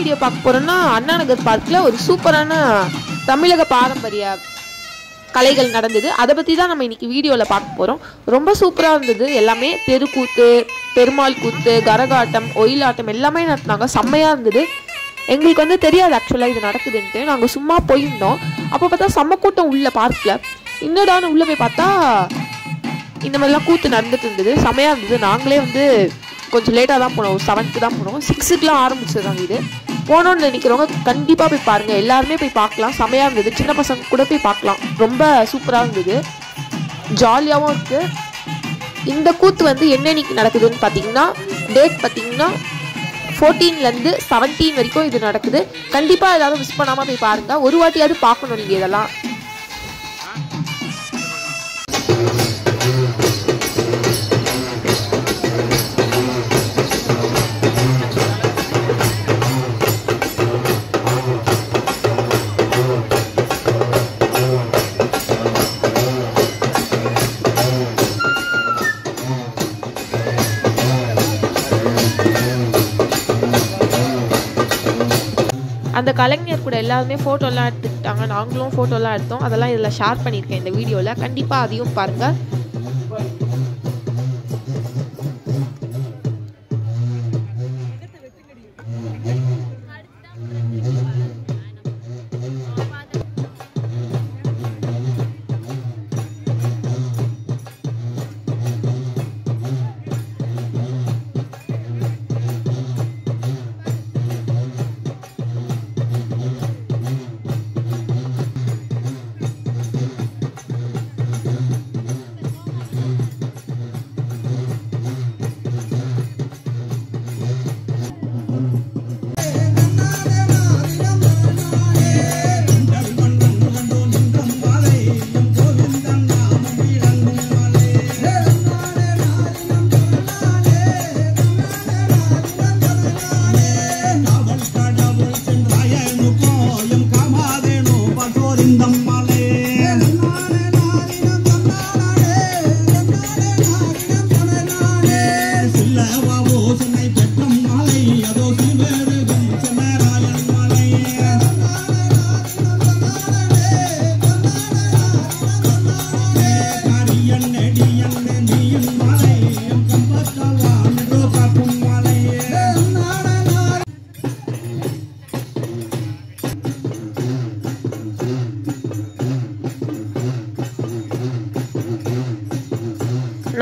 Video பார்க்க போகிறோன்னா அண்ணா நகர் பார்க்கில் ஒரு சூப்பரான தமிழக பாரம்பரிய கலைகள் நடந்தது. அதை பற்றி தான் நம்ம இன்றைக்கி வீடியோவில் பார்க்க போகிறோம். ரொம்ப சூப்பராக இருந்தது. எல்லாமே தெருக்கூத்து, பெருமாள் கூத்து, கரகாட்டம், ஒயிலாட்டம் எல்லாமே நடத்தினாங்க. செம்மையாக இருந்தது. எங்களுக்கு வந்து தெரியாது ஆக்சுவலாக இது நடக்குதுன்ட்டு. நாங்கள் சும்மா போயிருந்தோம். அப்போ பார்த்தா செம்ம கூட்டம் உள்ள பார்க்கில். இன்னொரு உள்ளே போய் பார்த்தா இந்த மாதிரிலாம் கூத்து நடந்துட்டு இருந்தது. செம்மையாக இருந்தது. நாங்களே வந்து கொஞ்சம் லேட்டாக தான் போனோம். 7க்கு தான் போனோம். 6க்குலாம் ஆரம்பிச்சிருந்தாங்க. இது போனோன்னு நினைக்கிறவங்க கண்டிப்பாக போய் பாருங்கள். எல்லாருமே போய் பார்க்கலாம். செமையாக இருந்தது. சின்ன பசங்க கூட போய் பார்க்கலாம். ரொம்ப சூப்பராக இருந்தது. ஜாலியாகவும் இருக்குது. இந்த கூத்து வந்து என்னன்னைக்கு நடக்குதுன்னு பார்த்தீங்கன்னா டேட் பார்த்தீங்கன்னா 14லேருந்து 17 வரைக்கும் இது நடக்குது. கண்டிப்பாக ஏதாவது மிஸ் பண்ணாமல் போய் பாருங்கள். ஒரு வாட்டியாவது பார்க்கணும் நீங்கள் இதெல்லாம். அந்த கலைஞர் கூட எல்லாருமே ஃபோட்டோலாம் எடுத்துக்கிட்டாங்க. நாங்களும் ஃபோட்டோலாம் எடுத்தோம். அதெல்லாம் இதில் ஷேர் பண்ணியிருக்கேன் இந்த வீடியோவில். கண்டிப்பாக அதையும் பாருங்கள்.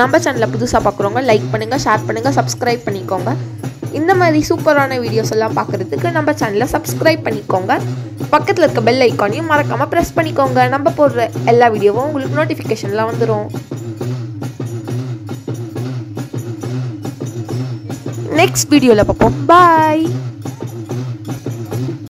நம்ம சேனலை புதுசாக பார்க்குறவங்க லைக் பண்ணுங்கள், ஷேர் பண்ணுங்கள், சப்ஸ்கிரைப் பண்ணிக்கோங்க. இந்த மாதிரி சூப்பரான வீடியோஸ் எல்லாம் பார்க்குறதுக்கு நம்ம சேனலை சப்ஸ்கிரைப் பண்ணிக்கோங்க. பக்கத்தில் இருக்க பெல் ஐக்கானையும் மறக்காமல் ப்ரெஸ் பண்ணிக்கோங்க. நம்ம போடுற எல்லா வீடியோவும் உங்களுக்கு நோட்டிஃபிகேஷன்லாம் வந்துடும். நெக்ஸ்ட் வீடியோவில் பார்ப்போம். பாய்.